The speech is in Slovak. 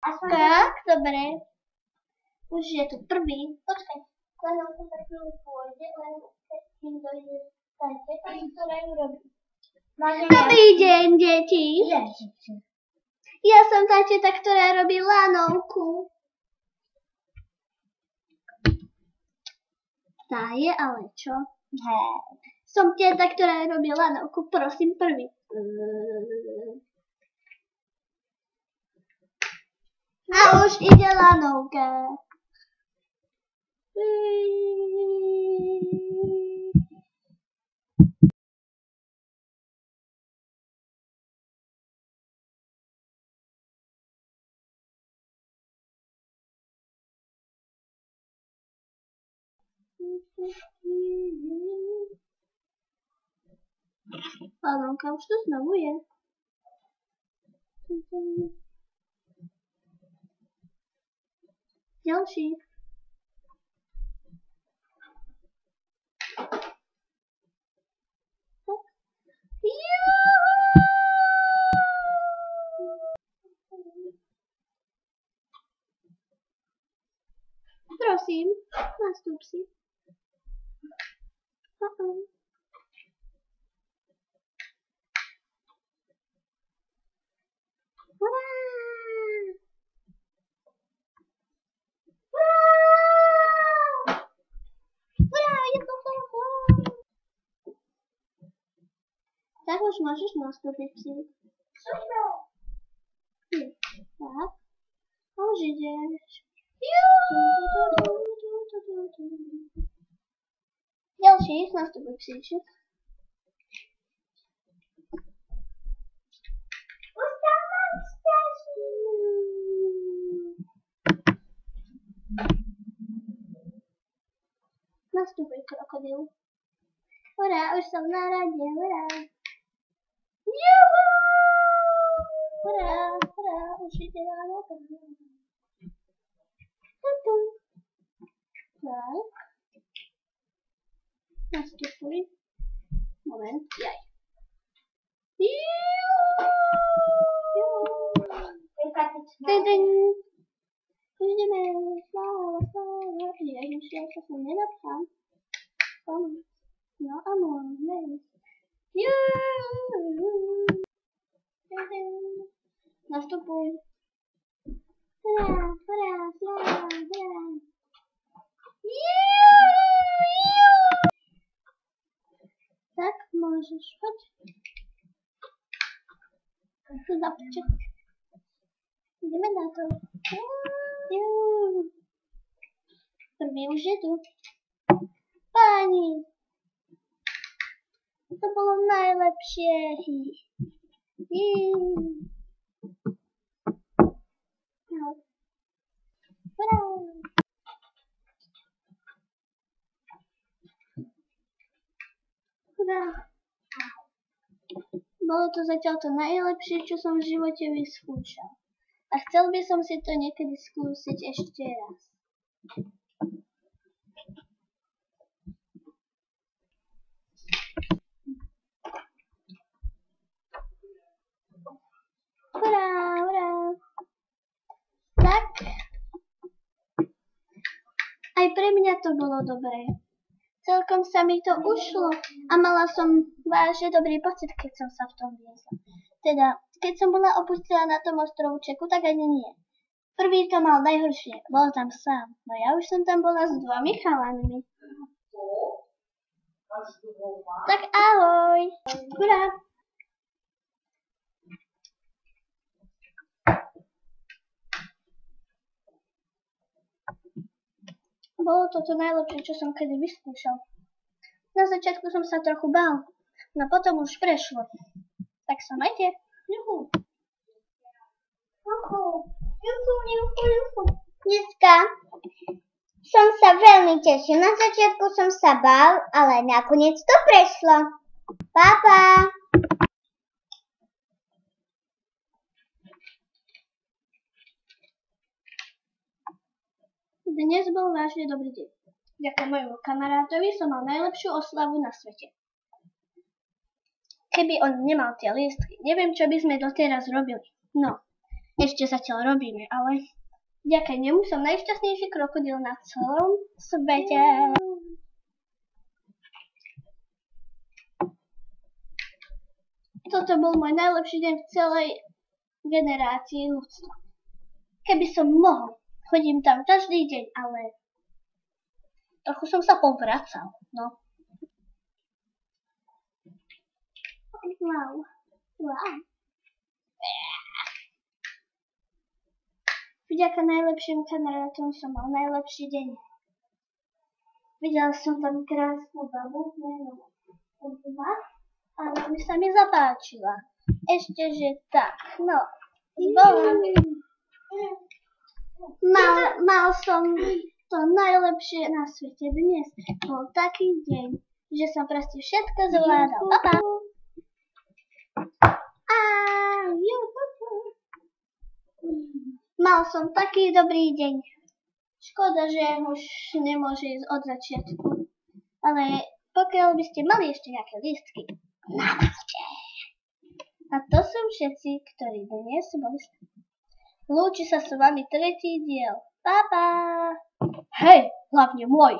Tak, dobre. Už je tu prvý. Počkaj, len on sa tak chvíľu pôjde, len keď kým dojde tajte, pani, ktorá ju robí. Dobrý deň, deti. Ja som tá teta, ktorá robí lanovku. Tá je ale čo? Som teta, ktorá robí lanovku. Prosím, prvý. A už ide lanovka. Lanovka už to znovu je. Ďalší. Prosím, nastup si. Tak už môžeš nastúpiť si. Tak. A už ideš. Ďalší, nastupuj psíček. Nastupuj krokodil. Hurá, už som na rade, hurá. Juhu! Hurá, hurá, už ide lanovka. Tak. Nastupuj. Moment, jaj. Už ideme. Sláva. Ježiš, ja sa sem nenapchám. No a môžeme ísť. Nastupuj. Hurá, sláva. Tak, môžeš, poď. Zapček. Ideme na to. Prvý už je tu. Páni. To bolo najlepšie. Hurá. Bolo to zatiaľ to najlepšie, čo som v živote vyskúšal. A chcel by som si to niekedy skúsiť ešte raz. Hurá. Tak. Aj pre mňa to bolo dobré. Celkom sa mi to ušlo a mala som vážne dobrý pocit, keď som sa v tom viezla. Teda, keď som bola opustená na tom ostrovčeku, tak ani nie. Prvý to mal najhoršie, bol tam sám, no ja už som tam bola s 2 chalanmi. Tak ahoj! Hurá! Bolo to najlepšie, čo som kedy vyskúšal. Na začiatku som sa trochu bál, no potom už prešlo. Tak sa majte. Juhu. Dneska som sa veľmi tešil. Na začiatku som sa bál, ale nakoniec to prešlo. Pa. Dnes bol vážne dobrý deň. Vďaka môjmu kamarátovi som mal najlepšiu oslavu na svete. Keby on nemal tie lístky, neviem, čo by sme doteraz robili. No, Ešte zatiaľ robíme, ale vďaka nemu som najšťastnejší krokodil na celom svete. Toto bol môj najlepší deň v celej generácii ľudstva. Keby som mohol, chodím tam každý deň, ale trochu som sa povracal, no. Wow. Vďaka najlepším kamarátom som mal najlepší deň. Videl som tam krásnu babu, a veľmi sa mi zapáčila. Ešte, že tak, no. Mal som to najlepšie na svete dnes. Bol taký deň, že som proste všetko zvládal. Papa. Mal som taký dobrý deň. Škoda, že už nemôže ísť od začiatku. Ale pokiaľ by ste mali ešte nejaké lístky, napíšte. A to sú všetci, ktorí dnes boli s nami. Lúči sa s vami tretí diel. Pa, pa. Hej, hlavne môj.